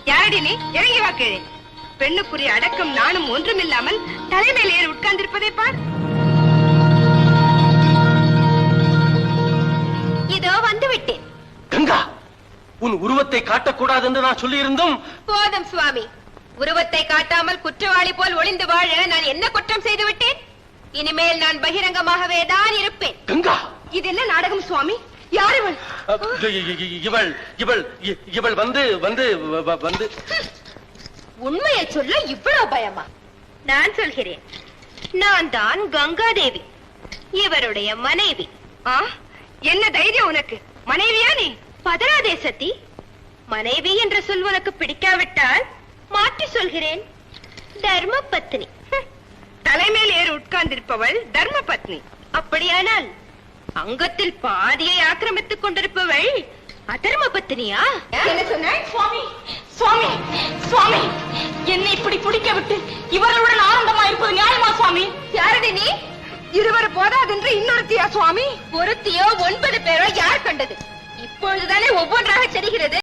யாரடி நீ? இறங்கி வா கீழே. பெண்ணுக்குரிய அடக்கம் நானும் ஒன்றுமில்லாமல் தலைமையில் ஏறி உட்கார்ந்திருப்பதை பார். இதோ வந்து விட்டேன். கங்கா, உன் உருவத்தை காட்டக்கூடாது என்று நான் சொல்லி இருந்தும். போதும் சுவாமி, உருவத்தை காட்டாமல் குற்றவாளி போல் ஒளிந்து வாழ நான் என்ன குற்றம் செய்து விட்டேன்? இனிமேல் நான் பகிரங்கமாகவே தான் இருப்பேன். கங்கா, இது என்ன நாடகம் சுவாமி? யார் இவள்? இவள் இவள் இவள் வந்து வந்து வந்து உண்மையை சொல்ல இவ்வளவு பயமா? நான் சொல்கிறேன், நான் தான் கங்காதேவி, இவருடைய மனைவி. என்ன தைரியம் உனக்கு? மனைவியா நீ? பதராதே சதி, மனைவி என்ற சொல் உனக்கு பிடிக்காவிட்டால் மாற்றி சொல்கிறேன், தர்ம பத்னி. தலைமையில் ஏறி உட்கார்ந்திருப்பவள் தர்ம பத்னி. அப்படியானால் அங்கத்தில் பாதியை ஆக்கிரமித்துக் கொண்டிருப்பவள் அதர்ம பத்னியா? என்ன சொன்னாய்? சுவாமி சுவாமி சுவாமி, என்னை இப்படி பிடிக்க விட்டு இவர்களுடன் ஆனந்தமா இருப்பது நியாயமா சுவாமி? யாரடி நீ? இருவர் போதாதென்று இன்னொருத்தியா சுவாமி? ஒருத்தியோ 9 பேரோ யார் கண்டது? இப்பொழுதுதானே ஒவ்வொன்றாக தெரிகிறது.